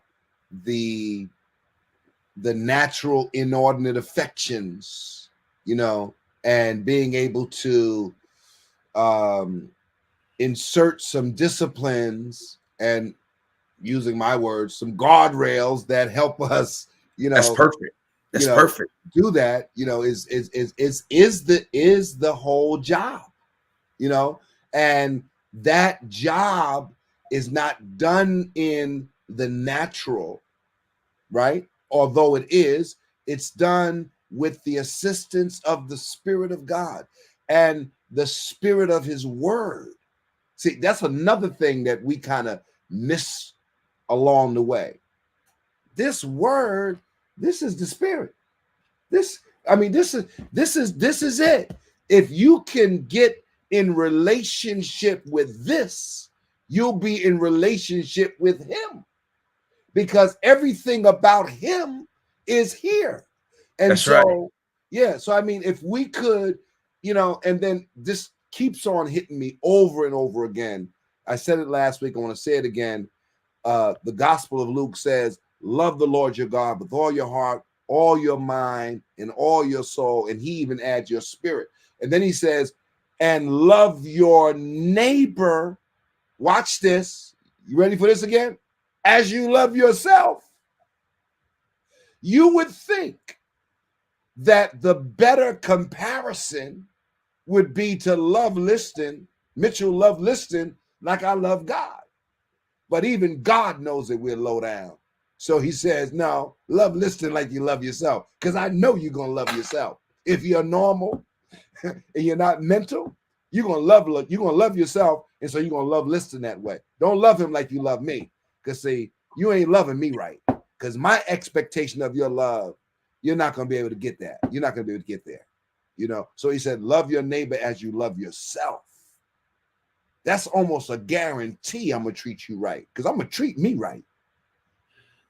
natural inordinate affections, and being able to insert some disciplines and, using my words, some guardrails that help us, That's perfect. That's perfect. Do that, is the whole job, and that job is not done in the natural, right? Although it's done with the assistance of the Spirit of God and the Spirit of His Word. See, that's another thing that we kind of miss along the way. This Word, this is the Spirit. This is it. If you can get in relationship with this, you'll be in relationship with Him, because everything about Him is here. And that's right. So I mean, if we could, and then this keeps on hitting me over and over again. I said it last week, I want to say it again. The Gospel of Luke says, love the Lord your God with all your heart, all your mind, and all your soul. And He even adds your spirit. And then He says, and love your neighbor. Watch this. You ready for this again? As you love yourself. You would think that the better comparison would be to Mitchell love Liston like I love God. But even God knows that we're low down. So He says, no, love Liston like you love yourself, because I know you're going to love yourself. If you're normal and you're not mental, you're going to love yourself. And so you're going to love Liston that way. Don't love him like you love me, because see, you ain't loving me right, because my expectation of your love, you're not going to be able to get that. You're not going to be able to get there. So He said, love your neighbor as you love yourself. That's almost a guarantee I'm going to treat you right, because I'm going to treat me right.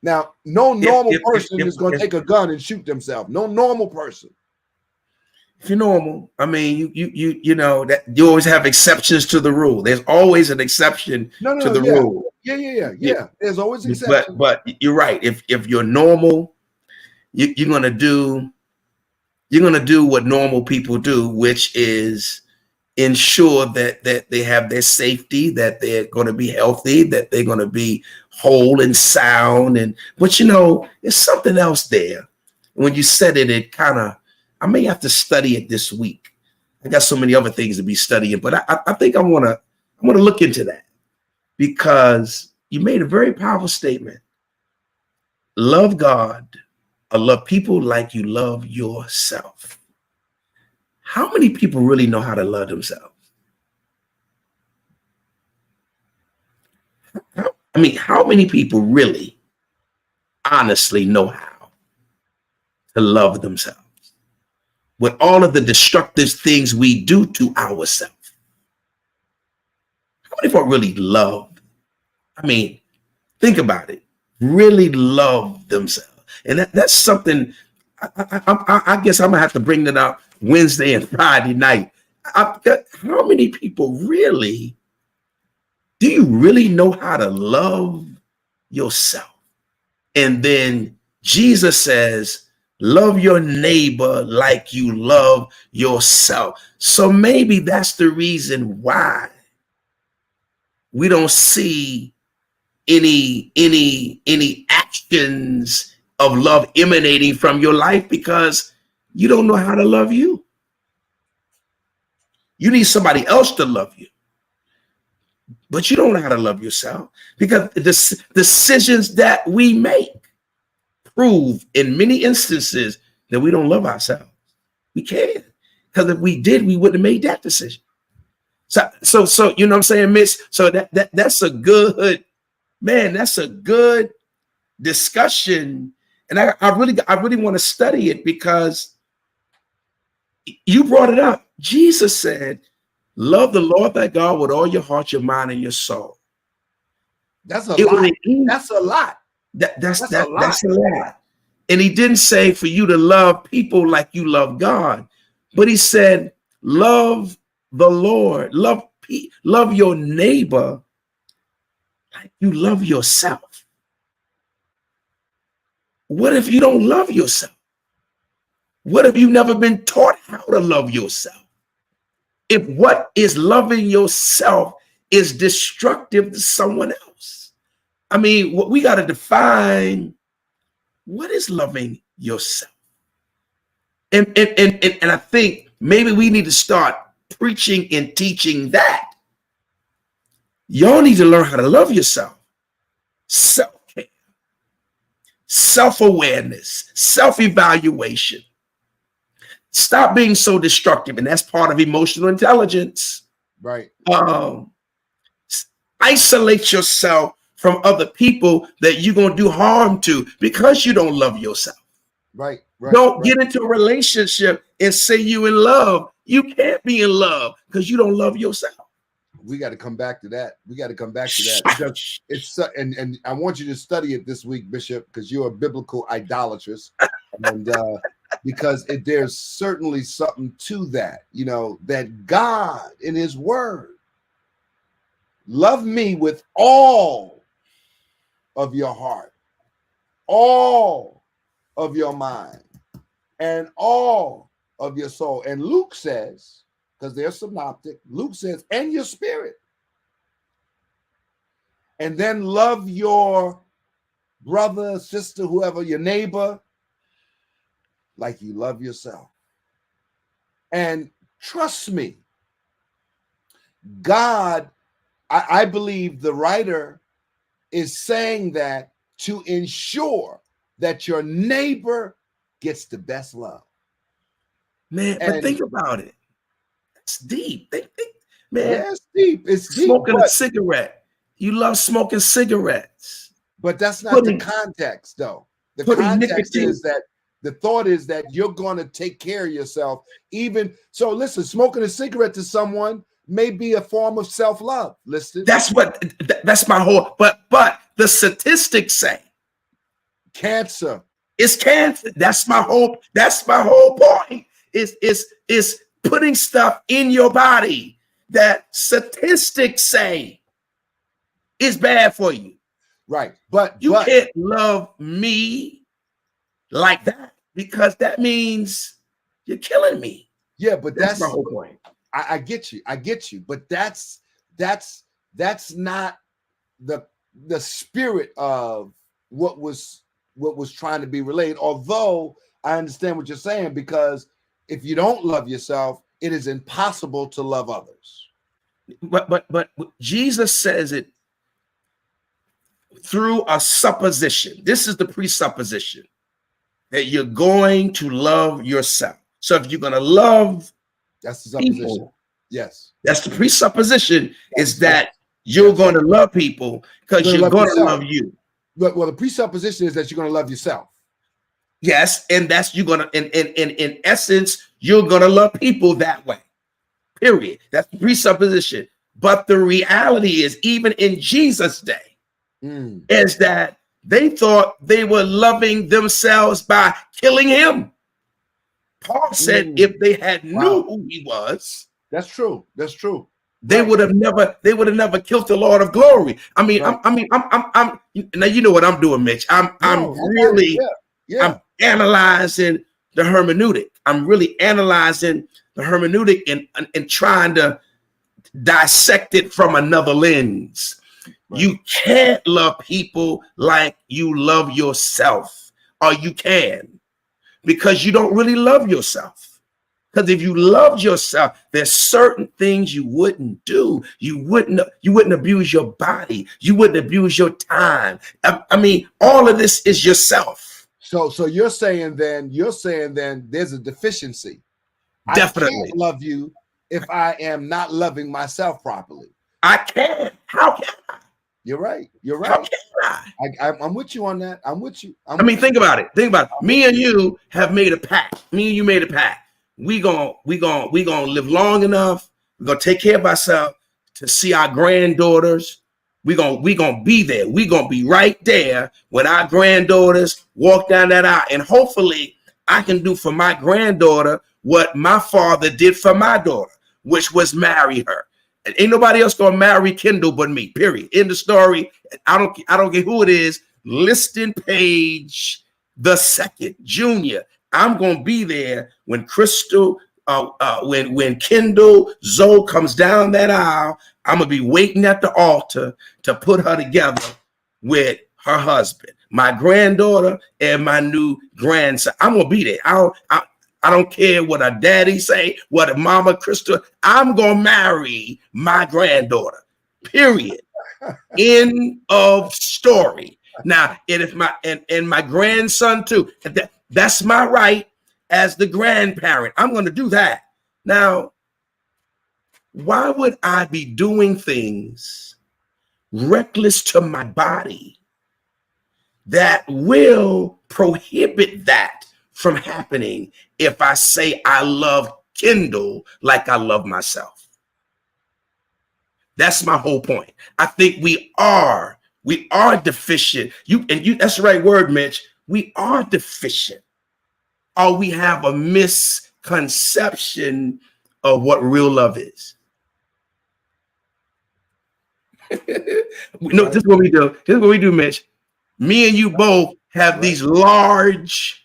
Now, no normal person is going to take a gun and shoot themselves. No normal person. If you're normal, I mean, you know that you always have exceptions to the rule. There's always an exception to the rule. Yeah. There's always an exception. But you're right. If you're normal, you're gonna do what normal people do, which is ensure that they have their safety, that they're going to be healthy, that they're going to be whole and sound. But there's something else there. When you said it kind of, I may have to study it this week. I got so many other things to be studying, but I think I want to look into that, because you made a very powerful statement. Love God or love people like you love yourself. How many people really know how to love themselves? I mean, how many people really honestly know how to love themselves with all of the destructive things we do to ourselves? How many people really love? I mean, think about it. Really love themselves. And that's something I guess I'm gonna have to bring that up Wednesday and Friday night. How many people really, do you really know how to love yourself? And then Jesus says, love your neighbor like you love yourself. So maybe that's the reason why we don't see any actions of love emanating from your life, because you don't know how to love you. You need somebody else to love you. But you don't know how to love yourself, because the decisions that we make prove in many instances that we don't love ourselves. We can't, because if we did, we wouldn't have made that decision. So you know what I'm saying, Mitch? So that's a good, man, that's a good discussion. And I really want to study it, because you brought it up. Jesus said, love the Lord thy God with all your heart, your mind, and your soul. That's a lot. That's a lot. That's a lot. And he didn't say for you to love people like you love God, but he said, love the Lord, love your neighbor like you love yourself. What if you don't love yourself? What if you've never been taught how to love yourself? If what is loving yourself is destructive to someone else. I mean, we got to define what is loving yourself. And I think maybe we need to start preaching and teaching that. Y'all need to learn how to love yourself. Self-care, self-awareness, self-evaluation. Stop being so destructive, and that's part of emotional intelligence. Right. Isolate yourself from other people that you're going to do harm to because you don't love yourself. Right. Don't get into a relationship and say you in love. You can't be in love because you don't love yourself. We got to come back to that. Because it's and I want you to study it this week, Bishop, because you're a biblical idolatress, and because there's certainly something to that. You know, that God in His Word, love me with all of your heart, all of your mind, and all of your soul. And Luke says, because they're synoptic, Luke says, and your spirit. And then love your brother, sister, whoever, your neighbor, like you love yourself. And trust me, God, I believe the writer is saying that to ensure that your neighbor gets the best love. Man, but think about it. It's deep. Man. Yeah, it's deep. It's deep. Smoking a cigarette. You love smoking cigarettes. But that's not the context, though. The context is that the thought is that you're going to take care of yourself. Even so, listen, smoking a cigarette to someone may be a form of self-love. Listen. That's my whole, but the statistics say cancer. It's cancer. That's my whole point. Is putting stuff in your body that statistics say is bad for you. Right. But you can't love me like that, because that means you're killing me. Yeah, but that's my whole point. I get you. But that's not the spirit of what was trying to be relayed. Although I understand what you're saying, because if you don't love yourself, it is impossible to love others. But Jesus says it through a supposition. This is the presupposition that you're going to love yourself. So if you're going to love, that's the supposition. People, yes, that's the presupposition, is that you're going to love people because you're going to love you. Well, the presupposition is that you're going to love yourself. Yes, and that's you're going to, in essence, you're going to love people that way. Period. That's the presupposition. But the reality is, even in Jesus' day, is that they thought they were loving themselves by killing him. Paul said if they had knew who he was, that's true. They would have never killed the Lord of glory. I mean, right. I'm now you know what I'm doing, Mitch. I'm analyzing the hermeneutic. I'm really analyzing the hermeneutic and trying to dissect it from another lens. Right. You can't love people like you love yourself, or you can, because you don't really love yourself. Because if you loved yourself, there's certain things you wouldn't do. You wouldn't abuse your body. You wouldn't abuse your time. I mean, all of this is yourself. So you're saying then there's a deficiency. Definitely. I can't love you if I am not loving myself properly. I can't. How can I? You're right. You're right. How can I? I'm with you on that. I'm with you. Think about it. Think about it. Me and you have made a pact. Me and you made a pact. We gonna live long enough. We're gonna take care of ourselves to see our granddaughters. We gonna be there. We gonna be right there when our granddaughters walk down that aisle. And hopefully I can do for my granddaughter what my father did for my daughter, which was marry her. And ain't nobody else gonna marry Kendall but me. Period. End of story. I don't care who it is. Listing page the second, Junior. I'm gonna be there when Crystal, when Kendall Zoe comes down that aisle. I'm gonna be waiting at the altar to put her together with her husband, my granddaughter, and my new grandson. I'm gonna be there. I don't care what her daddy say, what her mama Crystal. I'm gonna marry my granddaughter. Period. End of story. Now, and if my grandson too. That's my right as the grandparent. I'm going to do that. Now, why would I be doing things reckless to my body that will prohibit that from happening if I say I love Kendall like I love myself? That's my whole point. I think we are deficient. That's the right word, Mitch. We are deficient, or we have a misconception of what real love is. No, this is what we do. This is what we do, Mitch. Me and you both have these large,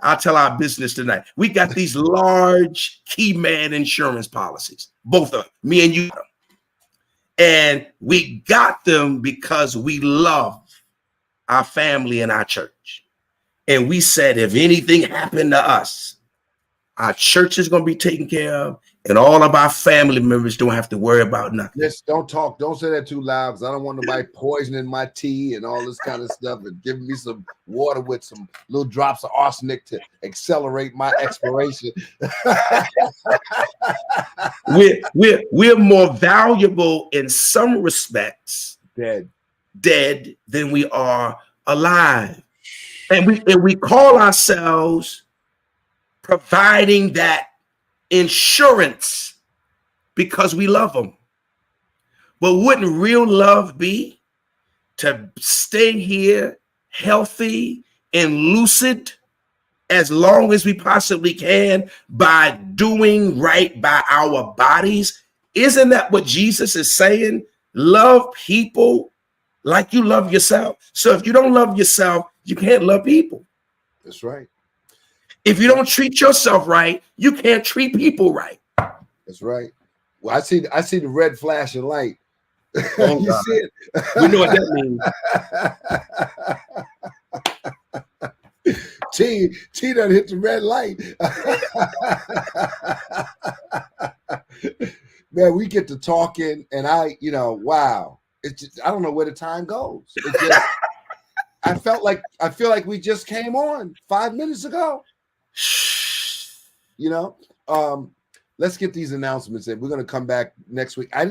I'll tell our business tonight. We got these large key man insurance policies, both of them, me and you. And we got them because we love our family and our church. And we said, if anything happened to us, our church is going to be taken care of, and all of our family members don't have to worry about nothing. Yes, don't say that too loud, because I don't want nobody poisoning my tea and all this kind of stuff and giving me some water with some little drops of arsenic to accelerate my expiration. we're more valuable in some respects dead than we are alive. And we call ourselves providing that insurance because we love them. But wouldn't real love be to stay here healthy and lucid as long as we possibly can by doing right by our bodies? Isn't that what Jesus is saying? Love people like you love yourself. So if you don't love yourself, you can't love people. That's right. If you don't treat yourself right, you can't treat people right. That's right. Well, I see the red flashing light. Oh, you see it? You know what that means. T done hit the red light. Man, we get to talking, and wow. It's just, I don't know where the time goes. It just, I feel like we just came on 5 minutes ago. Let's get these announcements in. We're going to come back next week. We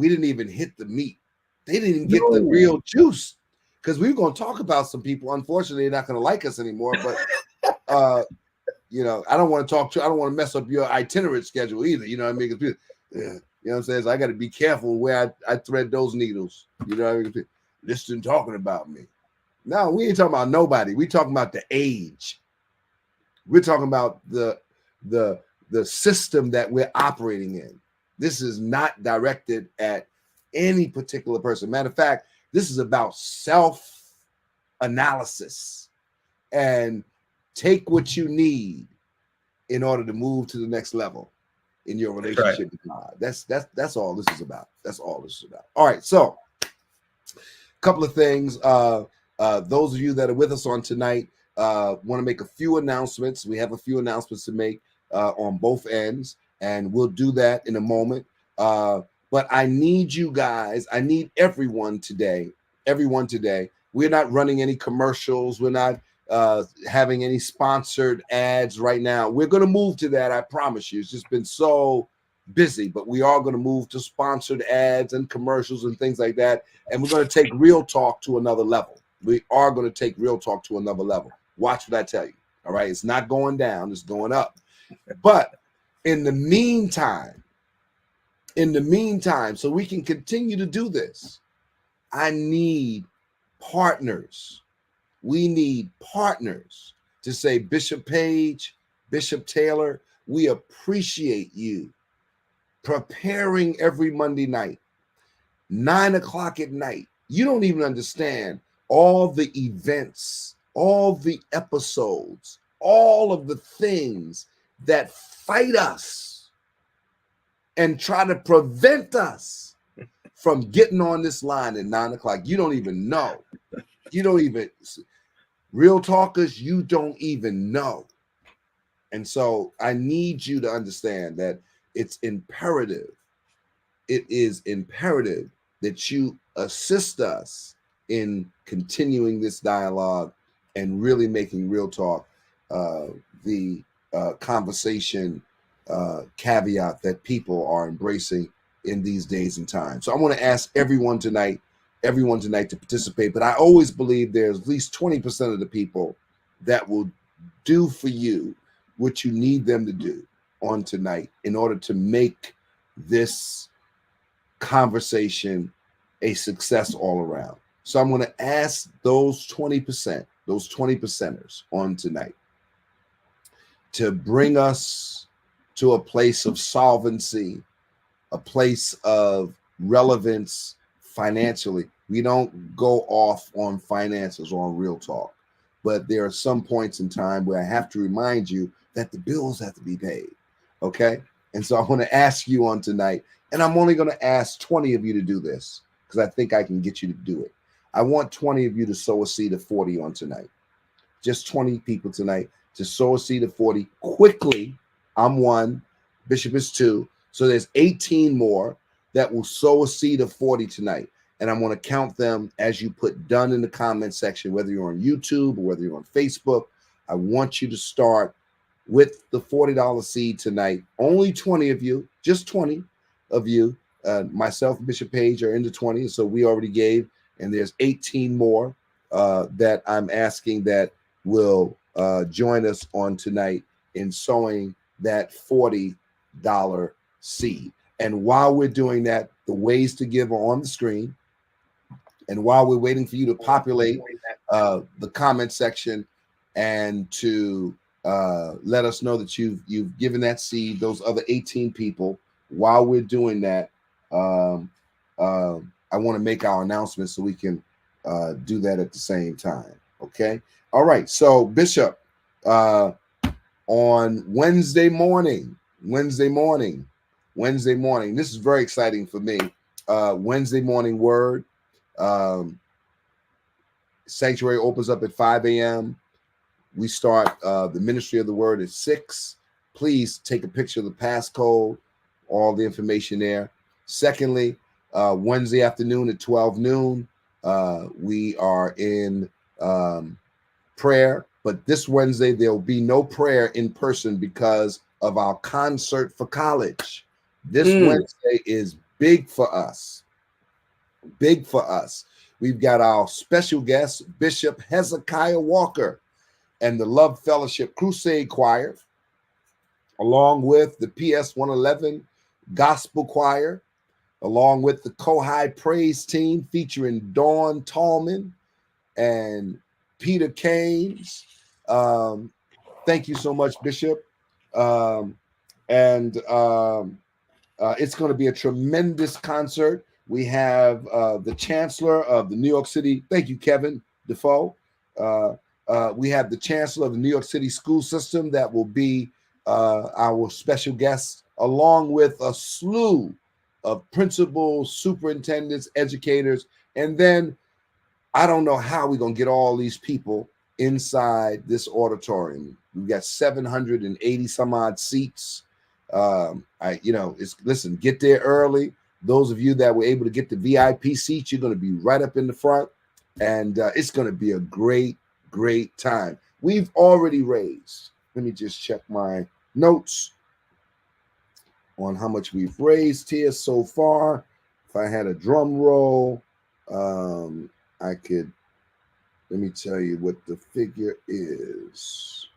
didn't even hit the meat. They didn't even get the real juice, because we were going to talk about some people. Unfortunately, they're not going to like us anymore. But I don't want to mess up your itinerant schedule either. You know what I mean? You know what I'm saying? So I got to be careful where I thread those needles. You know what I mean? Listen, talking about me. No, we ain't talking about nobody. We talking about the age. We're talking about the system that we're operating in. This is not directed at any particular person. Matter of fact, this is about self-analysis, and take what you need in order to move to the next level in your relationship with God. That's all this is about. That's all this is about. All right, so a couple of things. Those of you that are with us on tonight, Want to make a few announcements. We have a few announcements to make on both ends, and we'll do that in a moment. But I need you guys. I need everyone today. Everyone today. We're not running any commercials. We're not having any sponsored ads right now. We're going to move to that. I promise you. It's just been so busy, but we are going to move to sponsored ads and commercials and things like that. And we're going to take Real Talk to another level. We are going to take Real Talk to another level. Watch what I tell you. All right. It's not going down. It's going up. But in the meantime, so we can continue to do this, I need partners. We need partners to say, Bishop Page, Bishop Taylor, we appreciate you preparing every Monday night, 9 o'clock at night. You don't even understand all the events, all the episodes, all of the things that fight us and try to prevent us from getting on this line at 9 o'clock. You don't even know. You don't even, real talkers, you don't even know. And so I need you to understand that it's imperative. It is imperative that you assist us in continuing this dialogue and really making Real Talk the conversation caveat that people are embracing in these days and times. So I want to ask everyone tonight to participate, but I always believe there's at least 20% of the people that will do for you what you need them to do on tonight in order to make this conversation a success all around. So I'm going to ask those 20%, those 20%ers on tonight to bring us to a place of solvency, a place of relevance financially. We don't go off on finances on Real Talk, but there are some points in time where I have to remind you that the bills have to be paid. Okay. And so I want to ask you on tonight, and I'm only going to ask 20 of you to do this because I think I can get you to do it. I want 20 of you to sow a seed of 40 on tonight. Just 20 people tonight to sow a seed of 40 quickly. I'm 1, Bishop is 2. So there's 18 more that will sow a seed of 40 tonight. And I'm going to count them as you put done in the comment section, whether you're on YouTube or whether you're on Facebook. I want you to start with the $40 seed tonight. Only 20 of you, just 20 of you, myself and Bishop Page are in the 20. So we already gave, and there's 18 more that I'm asking that will join us on tonight in sowing that $40 seed. And while we're doing that, the ways to give are on the screen. And while we're waiting for you to populate the comment section and to let us know that you've given that seed, those other 18 people, while we're doing that, I want to make our announcement so we can do that at the same time. Okay. All right. So Bishop, on Wednesday morning, this is very exciting for me. Wednesday morning word. Sanctuary opens up at 5 a.m. We start the ministry of the word at 6. Please take a picture of the passcode, all the information there. Secondly, Wednesday afternoon at 12 noon, we are in prayer. But this Wednesday, there will be no prayer in person because of our concert for college. This Wednesday is big for us. Big for us. We've got our special guest, Bishop Hezekiah Walker, and the Love Fellowship Crusade Choir, along with the PS 111 Gospel Choir, along with the Kohai Praise Team featuring Dawn Tallman and Peter Keynes. Thank you so much, Bishop. It's going to be a tremendous concert. We have the Chancellor of the New York City. Thank you, Kevin Defoe. We have the Chancellor of the New York City school system that will be our special guest, along with a slew of principals, superintendents, educators. And then I don't know how we're going to get all these people inside this auditorium. We've got 780 some odd seats. Listen, get there early. Those of you that were able to get the VIP seats, you're going to be right up in the front, and it's going to be a great, great time. We've already raised. Let me just check my notes on how much we've raised here so far. If I had a drum roll, I could. Let me tell you what the figure is.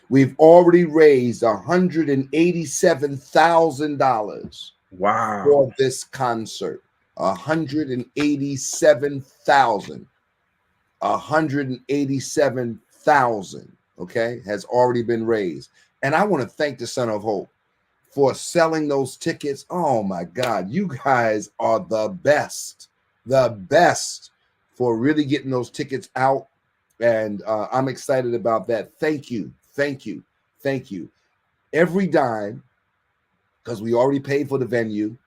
We've already raised $187,000. Wow. For this concert. 187,000. 187,000, okay, has already been raised. And I want to thank the Center of Hope for selling those tickets. Oh my God, you guys are the best for really getting those tickets out. And I'm excited about that. Thank you. Every dime, because we already paid for the venue,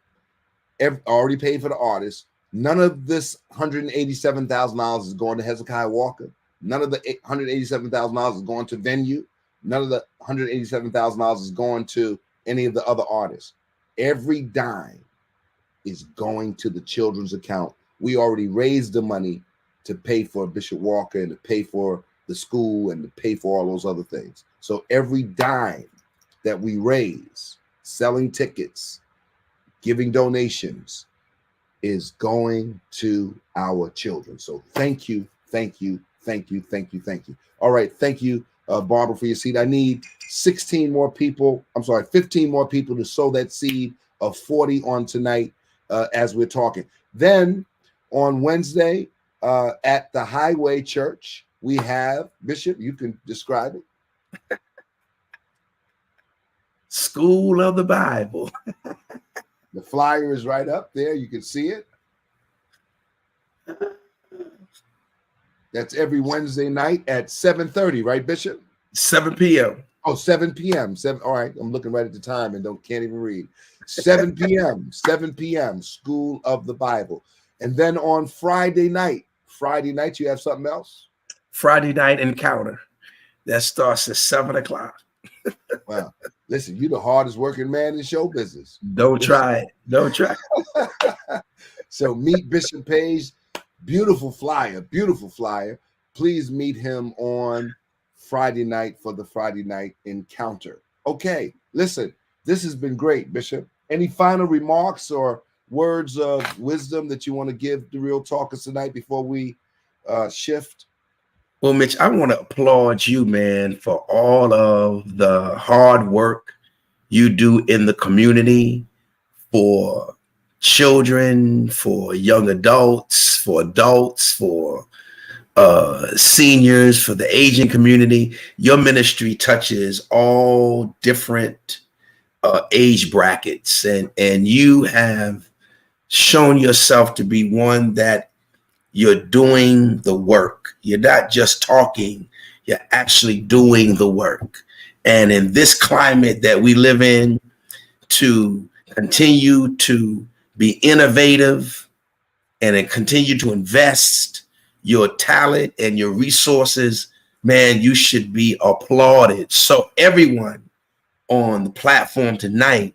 already paid for the artist. None of this $187,000 is going to Hezekiah Walker. None of the $187,000 is going to venue. None of the $187,000 is going to any of the other artists. Every dime is going to the children's account. We already raised the money to pay for Bishop Walker and to pay for the school and to pay for all those other things. So every dime that we raise, selling tickets, giving donations, is going to our children. So thank you. All right, thank you, Barbara, for your seed. I need 15 more people to sow that seed of 40 on tonight as we're talking. Then on Wednesday at the Highway Church, we have, Bishop, you can describe it. School of the Bible. The flyer is right up there. You can see it. That's every Wednesday night at 7:30, right, Bishop? 7 p.m. Oh, 7 p.m. All right, I'm looking right at the time and can't even read. 7 p.m. 7 p.m. School of the Bible. And then on Friday night, you have something else? Friday night encounter. That starts at 7 o'clock. Wow. Listen, you're the hardest working man in show business. Don't try it. So meet Bishop Page. Beautiful flyer. Please meet him on Friday night for the Friday night encounter. Okay, listen, this has been great, Bishop. Any final remarks or words of wisdom that you want to give the Real Talkers tonight before we shift? Well, Mitch, I want to applaud you, man, for all of the hard work you do in the community for children, for young adults, for seniors, for the aging community. Your ministry touches all different age brackets, and you have shown yourself to be one that you're doing the work. You're not just talking, you're actually doing the work. And in this climate that we live in, to continue to be innovative and continue to invest your talent and your resources, man, you should be applauded. So everyone on the platform tonight,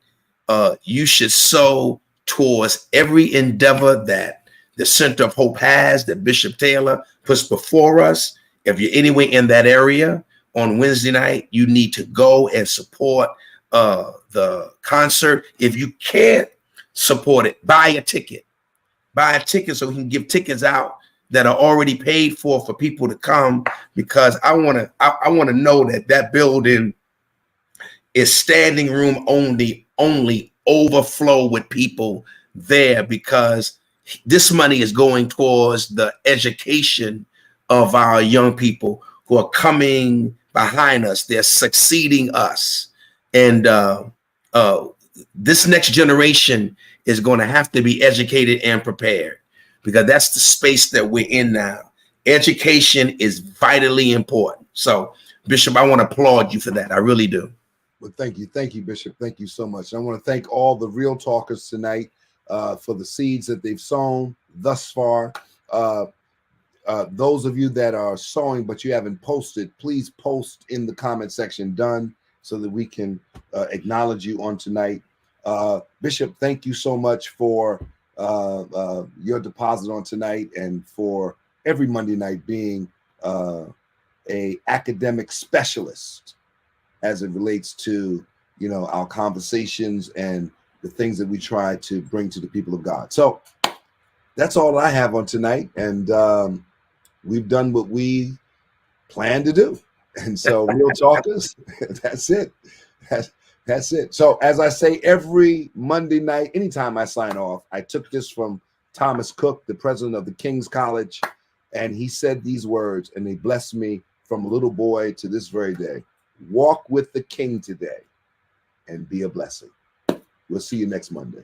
you should sow towards every endeavor that the Center of Hope has, that Bishop Taylor puts before us. If you're anywhere in that area on Wednesday night, you need to go and support the concert. If you can't support it, buy a ticket so we can give tickets out that are already paid for people to come, because I want to know that building is standing room only overflow with people there, because this money is going towards the education of our young people who are coming behind us. They're succeeding us. And this next generation is going to have to be educated and prepared, because that's the space that we're in now. Education is vitally important. So, Bishop, I want to applaud you for that. I really do. Well, thank you, Bishop. Thank you so much. I want to thank all the Real Talkers tonight for the seeds that they've sown thus far. those of you that are sewing but you haven't posted, please post in the comment section done so that we can acknowledge you on tonight. Bishop, thank you so much for your deposit on tonight and for every Monday night being a academic specialist as it relates to, you know, our conversations and the things that we try to bring to the people of God. So that's all I have on tonight. And we've done what we plan to do. And so Real Talkers, that's it. That's it. So as I say every Monday night, anytime I sign off, I took this from Thomas Cook, the president of the King's College, and he said these words, and they blessed me from a little boy to this very day. Walk with the King today and be a blessing. We'll see you next Monday.